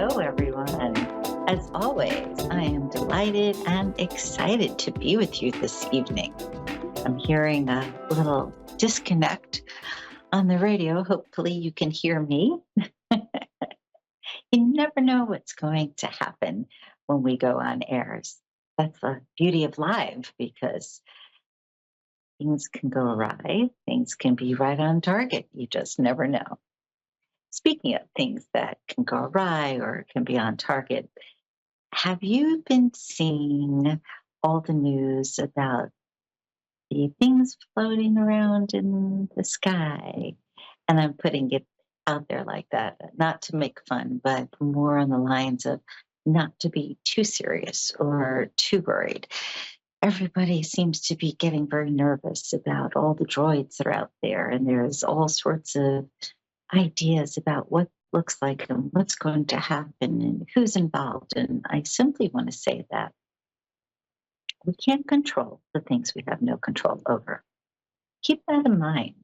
Hello, everyone. As always, I am delighted and excited to be with you this evening. I'm hearing a little disconnect on the radio. Hopefully, you can hear me. You never know what's going to happen when we go on airs. That's the beauty of live because things can go awry, things can be right on target. You just never know. Speaking of things that can go awry or can be on target, have you been seeing all the news about the things floating around in the sky? And I'm putting it out there like that, not to make fun, but more on the lines of not to be too serious or too worried. Everybody seems to be getting very nervous about all the droids that are out there, and there's all sorts of ideas about what looks like and what's going to happen and who's involved. And I simply want to say that we can't control the things we have no control over. Keep that in mind.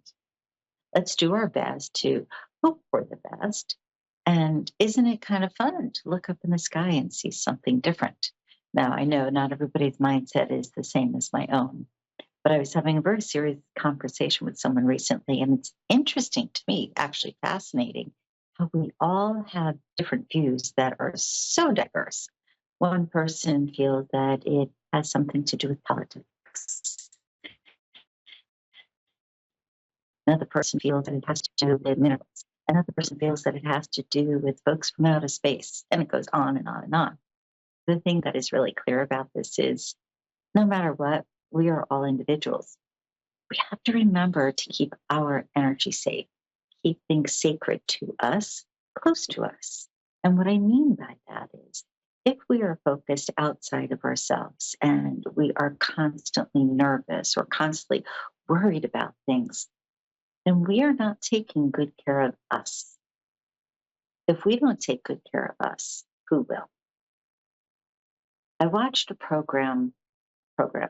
Let's do our best to hope for the best. And isn't it kind of fun to look up in the sky and see something different? Now, I know not everybody's mindset is the same as my own, but I was having a very serious conversation with someone recently, and it's interesting to me, actually fascinating, how we all have different views that are so diverse. One person feels that it has something to do with politics. Another person feels that it has to do with minerals. Another person feels that it has to do with folks from outer space. And it goes on and on and on. The thing that is really clear about this is no matter what, we are all individuals. We have to remember to keep our energy safe, keep things sacred to us, close to us. And what I mean by that is if we are focused outside of ourselves and we are constantly nervous or constantly worried about things, then we are not taking good care of us. If we don't take good care of us, who will? I watched a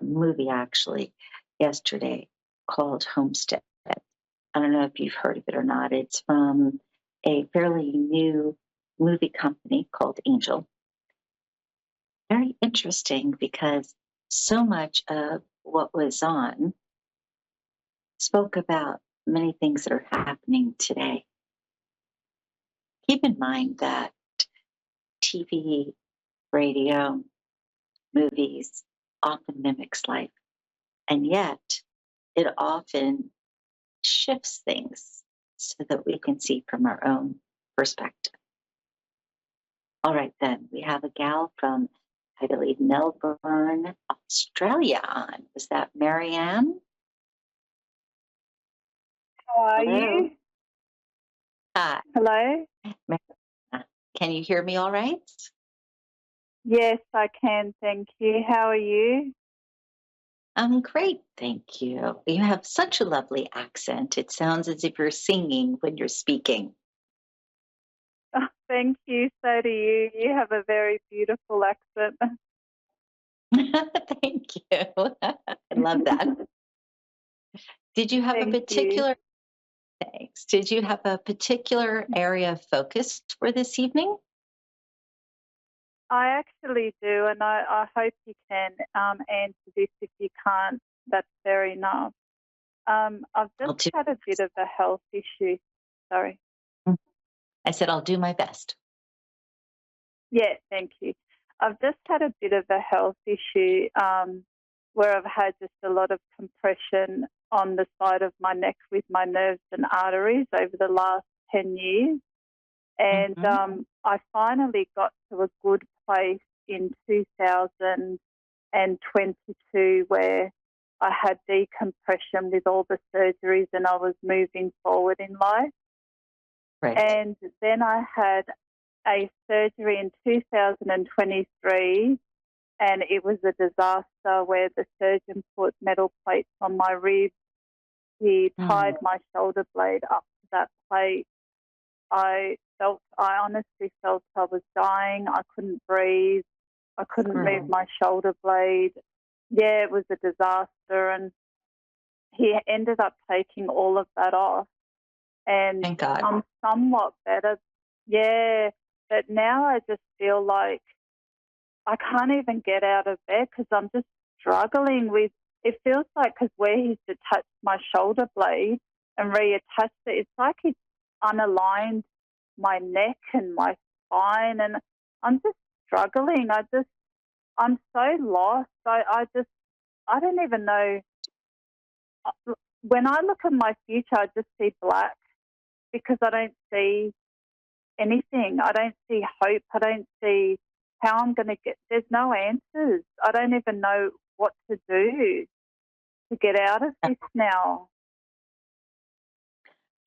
movie actually, yesterday called Homestead. I don't know if you've heard of it or not. It's from a fairly new movie company called Angel. Very interesting because so much of what was on spoke about many things that are happening today. Keep in mind that TV, radio, movies often mimics life, and yet it often shifts things so that we can see from our own perspective. All right, then, we have a gal from, I believe, Melbourne, Australia on. Was that Marianne? How are Hello. you? Hi. Hello? Marianne. Can you hear me all right? Yes, I can, thank you. How are you? I'm great, thank you. You have such a lovely accent. It sounds as if you're singing when you're speaking. Oh, thank you. So do you. You have a very beautiful accent. Thank you. I love that. Did you have a Thank you. particular Thanks. Did you have a particular area of focus for this evening? I actually do, and I hope you can answer this. If you can't, that's fair enough. I've I'll just do. had a bit of a health issue. Sorry. I said I'll do my best. Yeah, thank you. I've just had a bit of a health issue where I've had just a lot of compression on the side of my neck with my nerves and arteries over the last 10 years. And I finally got to a good place in 2022 where I had decompression with all the surgeries and I was moving forward in life. Right. And then I had a surgery in 2023 and it was a disaster where the surgeon put metal plates on my ribs. He tied my shoulder blade up to that plate. I honestly felt I was dying. I couldn't breathe. I couldn't move my shoulder blade. Yeah, it was a disaster. And he ended up taking all of that off. And Thank God. I'm somewhat better. Yeah, But now I just feel like I can't even get out of bed because I'm just struggling with. It feels like because where he's detached my shoulder blade and reattached it, it's like he's unaligned my neck and my spine, and I'm just struggling. I'm so lost. I don't even know. When I look at my future, I just see black because I don't see anything. I don't see hope. I don't see how I'm going to get. There's no answers. I don't even know what to do to get out of this now.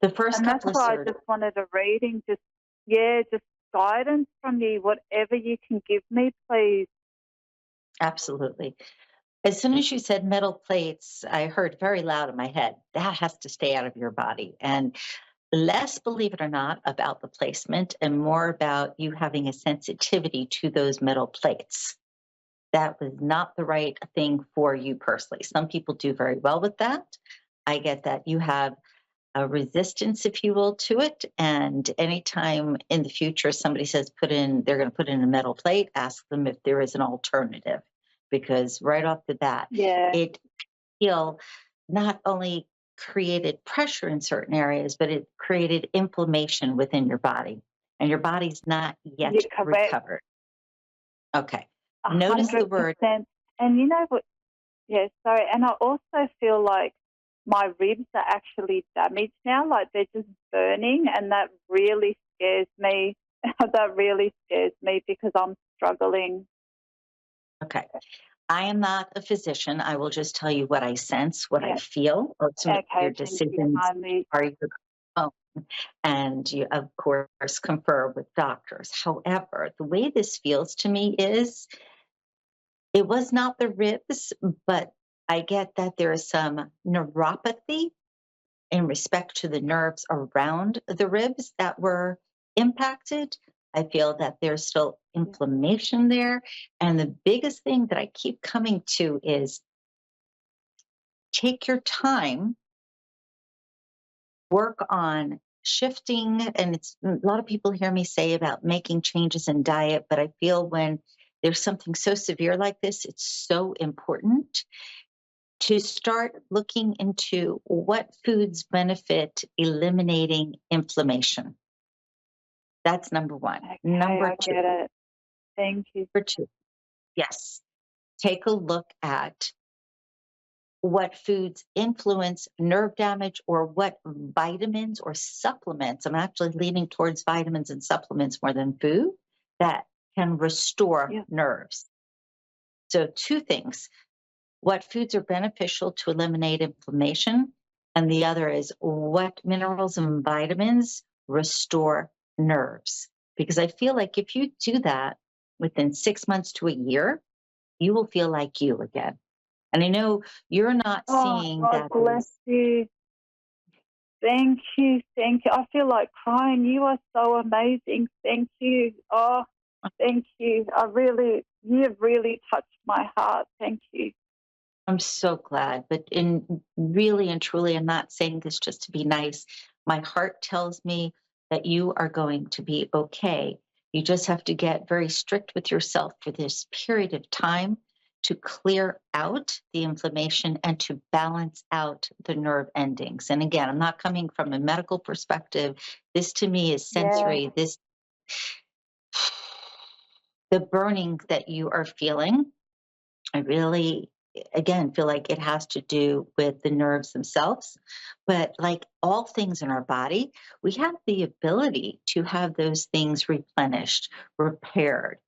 The first And that's couple of why I surgeries. just wanted a reading. Just guidance from you, whatever you can give me, please. Absolutely. As soon as you said metal plates, I heard very loud in my head, that has to stay out of your body. And less, believe it or not, about the placement and more about you having a sensitivity to those metal plates. That was not the right thing for you personally. Some people do very well with that. I get that you have a resistance, if you will, to it. And anytime in the future somebody says they're going to put in a metal plate, ask them if there is an alternative. Because right off the bat, Yeah, it feel not only created pressure in certain areas, but it created inflammation within your body. And your body's not yet you're correct, recovered. Okay. Notice the word 100%. And you know what? Yeah, sorry. And I also feel like my ribs are actually damaged now, like they're just burning, and that really scares me. That really scares me because I'm struggling. okay. I am not a physician. I will just tell you what I sense, what I Yeah. feel. Ultimately, your Okay, thank you decisions kindly. are your own. And you, of course, confer with doctors. However, the way this feels to me is it was not the ribs, but I get that there is some neuropathy in respect to the nerves around the ribs that were impacted. I feel that there's still inflammation there. And the biggest thing that I keep coming to is take your time, work on shifting. And it's a lot of people hear me say about making changes in diet, but I feel when there's something so severe like this, it's so important to start looking into what foods benefit eliminating inflammation. That's number one. Okay, I get it. Thank you. Number two, yes, take a look at what foods influence nerve damage or what vitamins or supplements. I'm actually leaning towards vitamins and supplements more than food that can restore Yeah, nerves. So, two things: what foods are beneficial to eliminate inflammation, and the other is what minerals and vitamins restore nerves. Because I feel like if you do that within 6 months to a year, you will feel like you again. And I know you're not oh, seeing God that bless as you. Thank you. Thank you. I feel like crying. You are so amazing. Thank you. Oh, thank you. You have really touched my heart. Thank you. I'm so glad. But in really and truly, I'm not saying this just to be nice. My heart tells me that you are going to be okay. You just have to get very strict with yourself for this period of time to clear out the inflammation and to balance out the nerve endings. And again, I'm not coming from a medical perspective. This to me is Yeah, sensory. This the burning that you are feeling, I really, again, feel like it has to do with the nerves themselves. But like all things in our body, we have the ability to have those things replenished, repaired,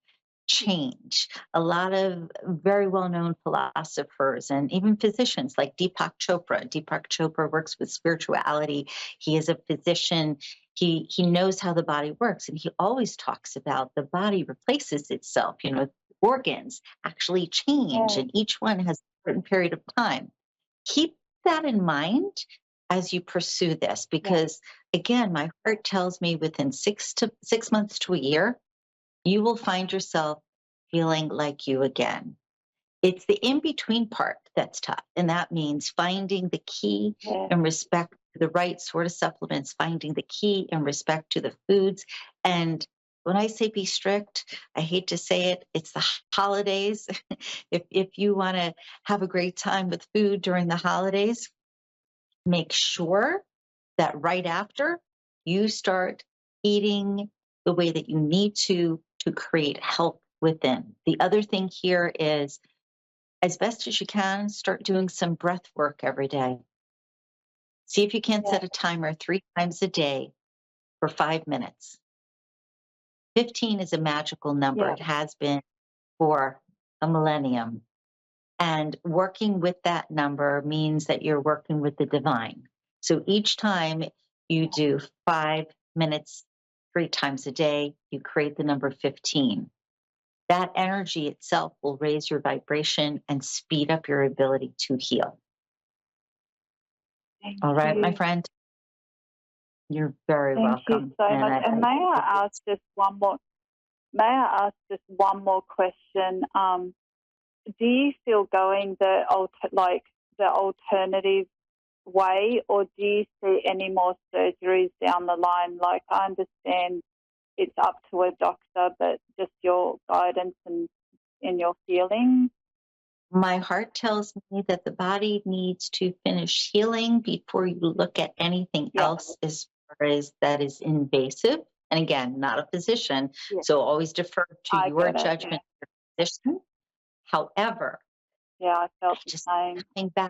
change. A lot of very well known philosophers and even physicians like Deepak Chopra. Deepak Chopra works with spirituality. He is a physician. He knows how the body works, and he always talks about the body replaces itself. Organs actually change, yeah, and each one has a certain period of time. Keep that in mind as you pursue this, yeah, because again, my heart tells me within 6 months to a year, you will find yourself feeling like you again. It's the in between part that's tough. And that means finding the key yeah, in respect to the right sort of supplements, finding the key in respect to the foods, and when I say be strict, I hate to say it, it's the holidays. If you want to have a great time with food during the holidays, make sure that right after you start eating the way that you need to create health within. The other thing here is, as best as you can, start doing some breath work every day. See if you can't Yeah. set a timer 3 times a day for 5 minutes. 15 is a magical number. Yeah. It has been for a millennium. And working with that number means that you're working with the divine. So each time you do 5 minutes 3 times a day, you create the number 15. That energy itself will raise your vibration and speed up your ability to heal. Thank All right, my you. friend, you're very Thank you welcome. so And much. And may I ask just one more? May I ask just one more question? Do you feel going the alternative way, or do you see any more surgeries down the line? Like, I understand it's up to a doctor, but just your guidance and in your feelings. my heart tells me that the body needs to finish healing before you look at anything Yeah. else as far as that is invasive. And again, not a physician, Yeah. so always defer to I your get it. judgment of your physician. However, Yeah, I I felt the just same.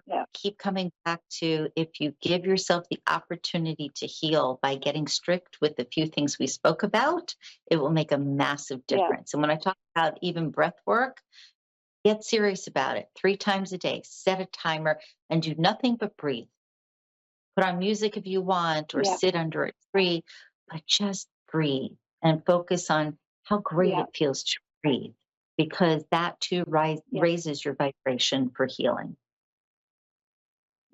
Yeah. keep coming back to, if you give yourself the opportunity to heal by getting strict with the few things we spoke about, it will make a massive Yeah. difference. And when I talk about even breath work, get serious about it. 3 times a day, set a timer and do nothing but breathe. Put on music if you want or Yeah. sit under a tree, but just breathe and focus on how great Yeah. it feels to breathe, because that too Yeah. raises your vibration for healing.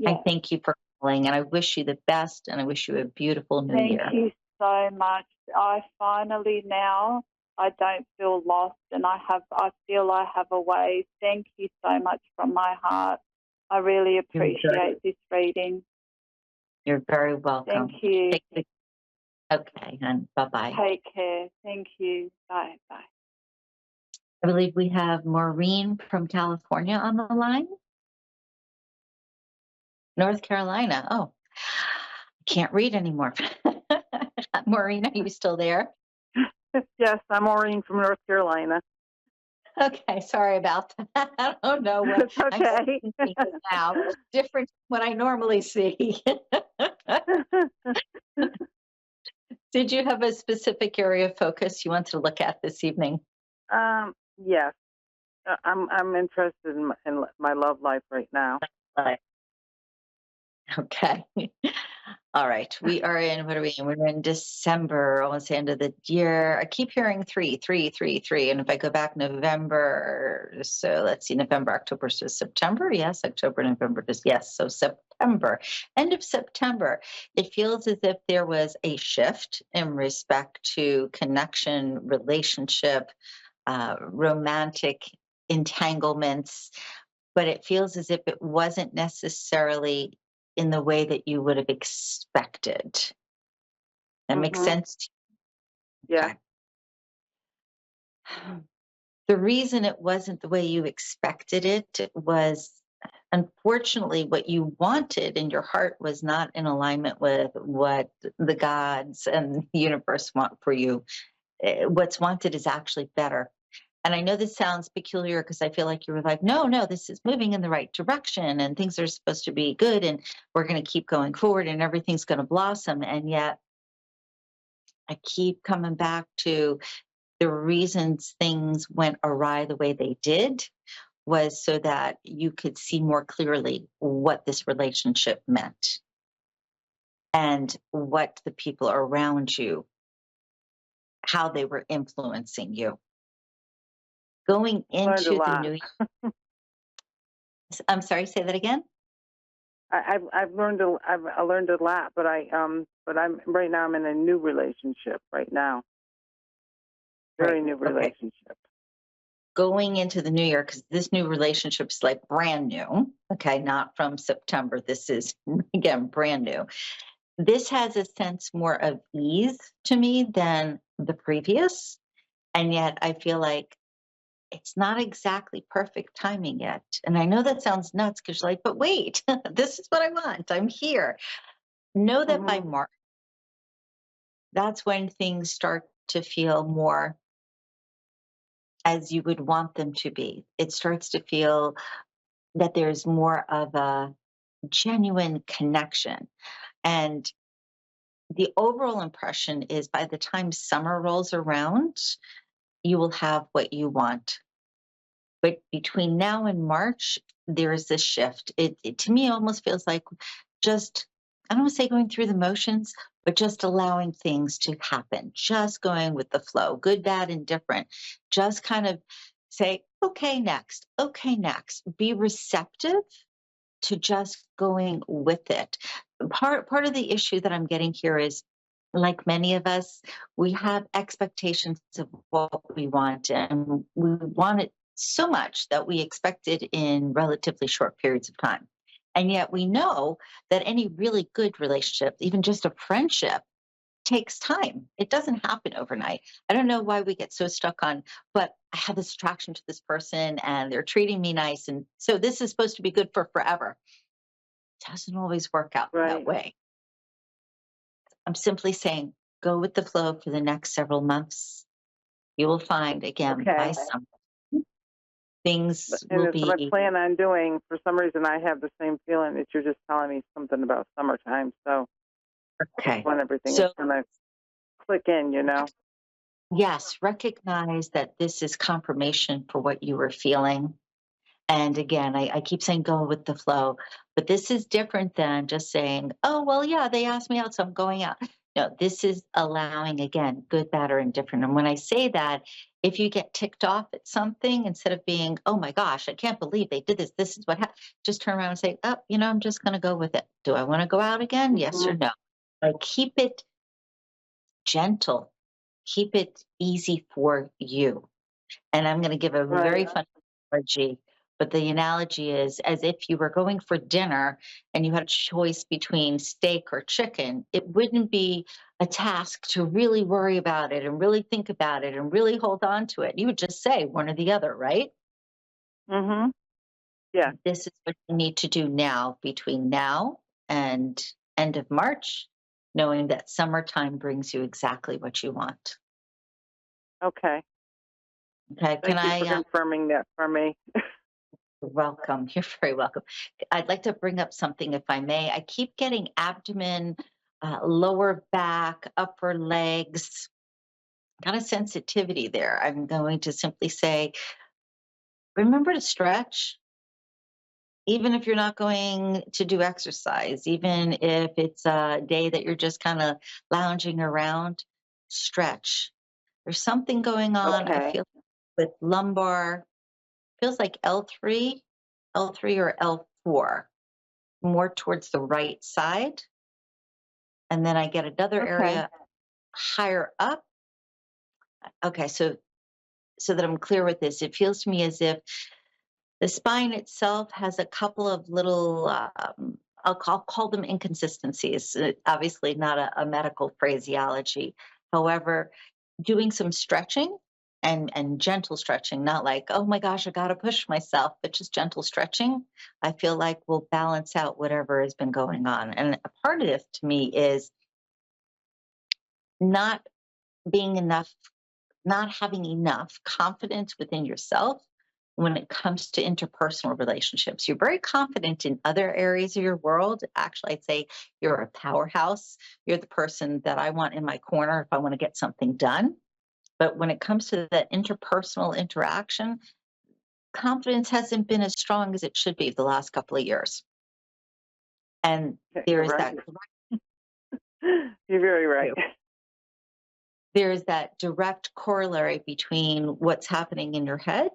I Yeah. thank you for calling, and I wish you the best, and I wish you a beautiful new Thank year. you so much. I finally now I don't feel lost, and I feel I have a way. Thank you so much from my heart. I really You're appreciate this reading. you're very welcome. Thank you. Okay, and bye-bye. Take care. Thank you. Bye. Bye. I believe we have Maureen from California on the line. North Carolina. Oh, I can't read anymore. Maureen, are you still there? Yes, I'm Maureen from North Carolina. Okay, sorry about that. I don't know what It's okay. I'm seeing now. Different from what I normally see. Did you have a specific area of focus you want to look at this evening? Yes, I'm interested in my love life right now. Okay. All right. We are in, what are we in? We're in December, almost the end of the year. I keep hearing 3, 3, 3, 3. And if I go back November, so let's see, November, October, so September. Yes, October, November, yes. So September, end of September, it feels as if there was a shift in respect to connection, relationship, romantic entanglements, but it feels as if it wasn't necessarily in the way that you would have expected. That makes sense to you? Yeah. Okay. The reason it wasn't the way you expected it was, unfortunately, what you wanted in your heart was not in alignment with what the gods and the universe want for you. What's wanted is actually better. And I know this sounds peculiar because I feel like you were like, no, this is moving in the right direction and things are supposed to be good and we're going to keep going forward and everything's going to blossom. And yet I keep coming back to the reasons things went awry the way they did was so that you could see more clearly what this relationship meant and what the people around you, how they were influencing you. Going Learned a into the lot. new year. I'm sorry, say that again. I've learned I learned a lot, but I'm right now. I'm in a new relationship right now. Very new relationship. Going into the new year, because this new relationship is like brand new. Okay, not from September. This is again brand new. This has a sense more of ease to me than the previous. And yet I feel like it's not exactly perfect timing yet. And I know that sounds nuts because you're like, but wait, this is what I want. I'm here. Know that by Mhm. March, that's when things start to feel more as you would want them to be. It starts to feel that there's more of a genuine connection. And the overall impression is by the time summer rolls around, you will have what you want. But between now and March, there is this shift. It to me almost feels like just, I don't want to say going through the motions, but just allowing things to happen, just going with the flow, good, bad, and different. Just kind of say, okay, next, okay, next. Be receptive to just going with it. Part of the issue that I'm getting here is, like many of us, we have expectations of what we want, and we want it so much that we expect it in relatively short periods of time. And yet we know that any really good relationship, even just a friendship, takes time. It doesn't happen overnight. I don't know why we get so stuck on, but I have this attraction to this person and they're treating me nice. And so this is supposed to be good for forever. It doesn't always work out that Right. way. I'm simply saying, go with the flow for the next several months. You will find again by Okay. summer, things And will that's what I be plan on doing. For some reason, I have the same feeling that you're just telling me something about summertime. So that's okay. when everything is So, going to click in, you know? yes, recognize that this is confirmation for what you were feeling. And again, I keep saying go with the flow, but this is different than just saying, oh, well, yeah, they asked me out, so I'm going out. No, this is allowing, again, good, bad, or indifferent. And when I say that, if you get ticked off at something, instead of being, oh my gosh, I can't believe they did this, this is what happened, just turn around and say, oh, I'm just going to go with it. Do I want to go out again? Yes or Mhm. no? Like keep it gentle, keep it easy for you. And I'm going to give a very Right. fun analogy, but the analogy is as if you were going for dinner and you had a choice between steak or chicken. It wouldn't be a task to really worry about it and really think about it and really hold on to it. You would just say one or the other, right? Mhm. Yeah. This is what you need to do now between now and end of March, knowing that summertime brings you exactly what you want. Okay. Okay. Can Thank you for I confirming that for me. You're welcome. You're very welcome. I'd like to bring up something, if I may. I keep getting abdomen, lower back, upper legs, kind of sensitivity there. I'm going to simply say, remember to stretch, even if you're not going to do exercise, even if it's a day that you're just kind of lounging around, stretch. There's something going on. I Okay. feel with lumbar, feels like L3 or L4. More towards the right side. And then I get another Okay. area higher up. Okay, so that I'm clear with this, it feels to me as if the spine itself has a couple of little, I'll call them inconsistencies. Obviously, not a medical phraseology. However, doing some stretching and gentle stretching, not like, oh my gosh, I got to push myself, but just gentle stretching, I feel like will balance out whatever has been going on. And a part of this to me is not being enough, not having enough confidence within yourself when it comes to interpersonal relationships. You're very confident in other areas of your world. Actually, I'd say you're a powerhouse. You're the person that I want in my corner if I want to get something done. But when it comes to that interpersonal interaction, confidence hasn't been as strong as it should be the last couple of years. And there You're is right. that You're very right. there's that direct corollary between what's happening in your head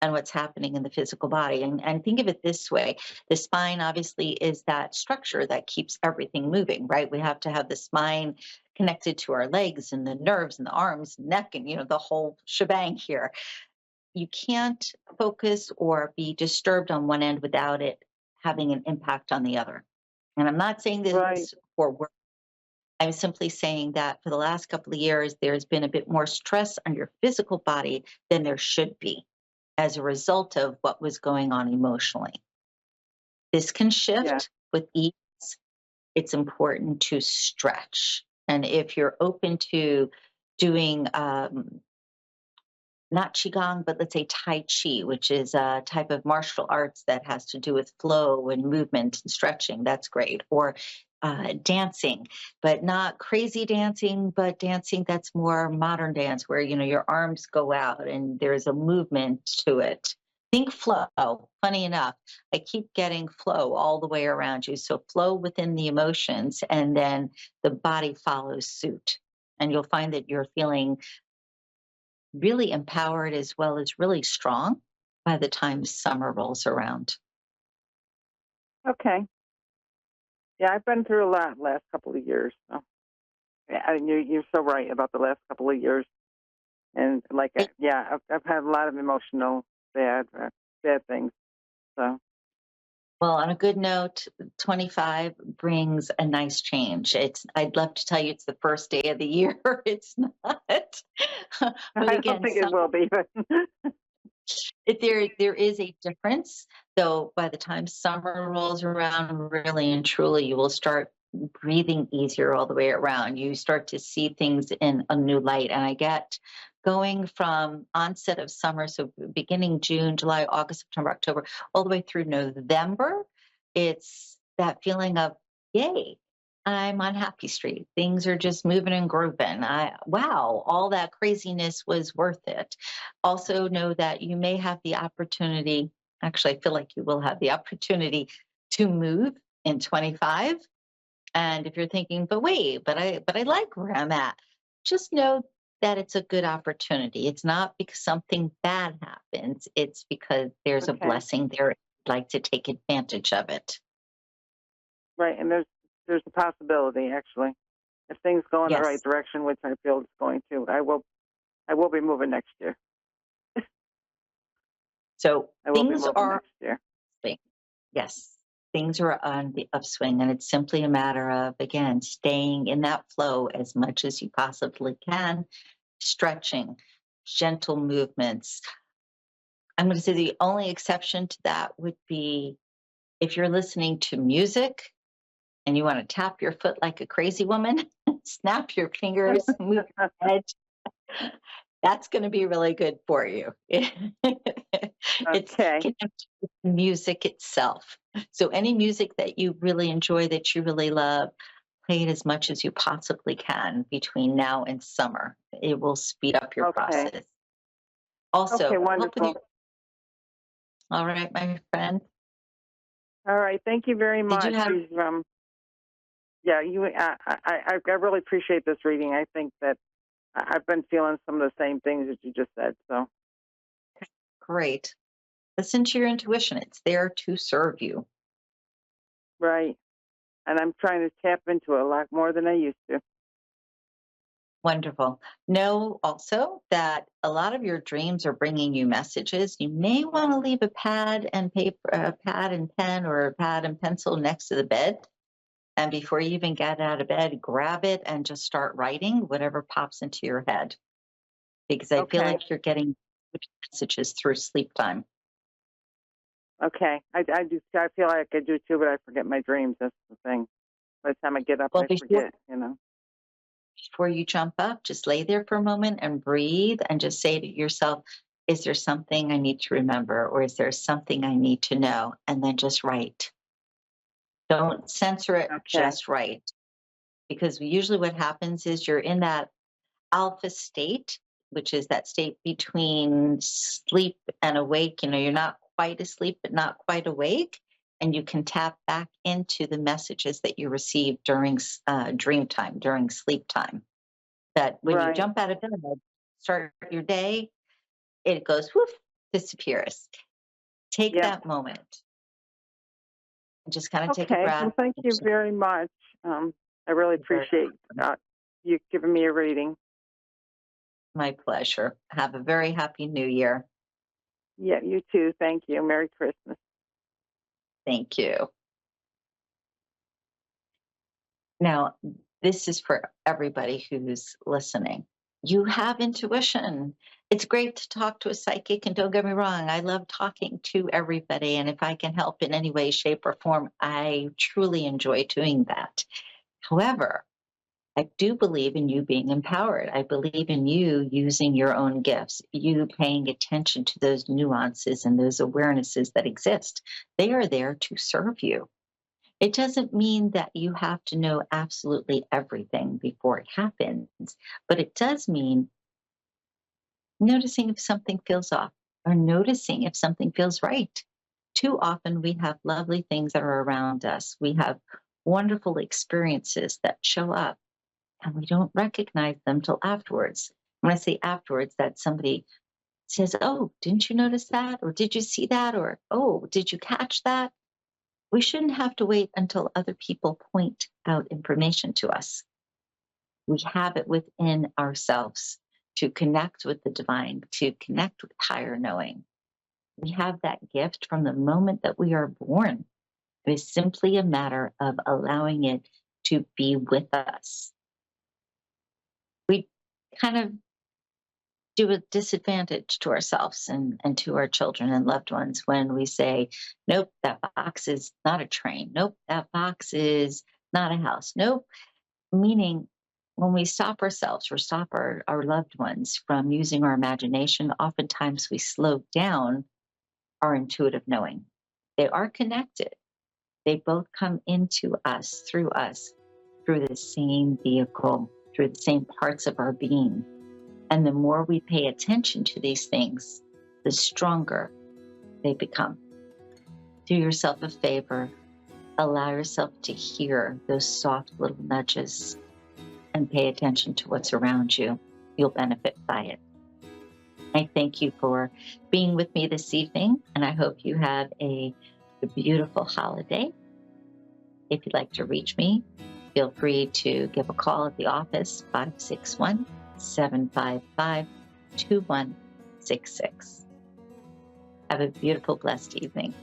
and what's happening in the physical body. And think of it this way, the spine obviously is that structure that keeps everything moving, right? We have to have the spine connected to our legs and the nerves and the arms, neck, and the whole shebang here. You can't focus or be disturbed on one end without it having an impact on the other. And I'm not saying Right. this for work. I'm simply saying that for the last couple of years, there's been a bit more stress on your physical body than there should be as a result of what was going on emotionally. This can Yeah. shift with ease. It's important to stretch. And if you're open to doing not qigong, but let's say tai chi, which is a type of martial arts that has to do with flow and movement and stretching. That's great. Or dancing, but not crazy dancing, but dancing that's more modern dance, where your arms go out and there's a movement to it. Think flow. Funny enough, I keep getting flow all the way around you. So flow within the emotions, and then the body follows suit. And you'll find that you're feeling really empowered as well as really strong by the time summer rolls around. Okay. Yeah, I've been through a lot last couple of years. So. Yeah, you're so right about the last couple of years. And like, yeah, I've had a lot of emotional bad things. So Well, on a good note, 25 brings a nice change. I'd love to tell you it's the first day of the year. It's not. But I don't again, think it will be. But there is a difference. Though by the time summer rolls around, really and truly, you will start breathing easier all the way around. You start to see things in a new light. And I get going from onset of summer, so beginning June, July, August, September, October, all the way through November, it's that feeling of, yay, I'm on Happy Street. Things are just moving and grooving. Wow, all that craziness was worth it. Also know that you may have the opportunity, actually, I feel like you will have the opportunity to move in 25. And if you're thinking, but wait, but I like where I'm at, just know that it's a good opportunity. It's not because something bad happens. It's because there's a okay, blessing there. I'd like to take advantage of it. right. And there's a possibility actually, if things go in the right Yes. direction, which I feel it's going to. I will be moving next year. So I will be things moving are next year. upswing. Yes, things are on the upswing, and it's simply a matter of, again, staying in that flow as much as you possibly can, stretching, gentle movements. I'm going to say the only exception to that would be if you're listening to music and you want to tap your foot like a crazy woman, snap your fingers, move your head. That's going to be really good for you. It's Okay. connected with the music itself. So any music that you really enjoy, that you really love, play it as much as you possibly can between now and summer. It will speed up your Okay. process. Okay. Also, help with Wonderful. your, all right, my friend. All right. Thank you very Did you much. have, Yeah, I really appreciate this reading. I think that I've been feeling some of the same things that you just said. So great. Listen to your intuition. It's there to serve you. right, and I'm trying to tap into it a lot more than I used to. Wonderful. Know also that a lot of your dreams are bringing you messages. You may want to leave a pad and paper, a pad and pen, or a pad and pencil next to the bed. And before you even get out of bed, grab it and just start writing whatever pops into your head. Because I feel Okay. like you're getting messages through sleep time. Okay. I do. I feel like I do too, but I forget my dreams. That's the thing. By the time I get up, Well, I forget. You know. before you jump up, just lay there for a moment and breathe and just say to yourself, is there something I need to remember, or is there something I need to know? And then just write. Don't censor it, Okay. just write. Because usually what happens is you're in that alpha state, which is that state between sleep and awake. You're not quite asleep, but not quite awake. And you can tap back into the messages that you received during dream time, during sleep time. That when you Right. jump out of bed, start your day, it goes whoof, disappears. Take Yeah. that moment and just kind of take a Okay. breath. Well, thank you very much. I really appreciate you giving me a reading. My pleasure. Have a very happy new year. Yeah. You too. Thank you. Merry Christmas. Thank you. Now, This is for everybody who's listening. You have intuition. It's great to talk to a psychic, and don't get me wrong, I love talking to everybody. And if I can help in any way, shape, or form, I truly enjoy doing that. However, I do believe in you being empowered. I believe in you using your own gifts, you paying attention to those nuances and those awarenesses that exist. They are there to serve you. It doesn't mean that you have to know absolutely everything before it happens, but it does mean noticing if something feels off or noticing if something feels right. Too often we have lovely things that are around us. We have wonderful experiences that show up and we don't recognize them till afterwards. When I say afterwards, that somebody says, "Oh, didn't you notice that? Or did you see that? Or, oh, did you catch that?" We shouldn't have to wait until other people point out information to us. We have it within ourselves to connect with the divine, to connect with higher knowing. We have that gift from the moment that we are born. It is simply a matter of allowing it to be with us. We kind of do a disadvantage to ourselves and to our children and loved ones when we say, nope, that box is not a train. Nope, that box is not a house. Nope. Meaning, when we stop ourselves or stop our loved ones from using our imagination, oftentimes we slow down our intuitive knowing. They are connected. They both come into us, through the same vehicle, through the same parts of our being. And the more we pay attention to these things, the stronger they become. Do yourself a favor. Allow yourself to hear those soft little nudges and pay attention to what's around you. You'll benefit by it. I thank you for being with me this evening, and I hope you have a beautiful holiday. If you'd like to reach me, feel free to give a call at the office, 561-755-2166. Have a beautiful, blessed evening.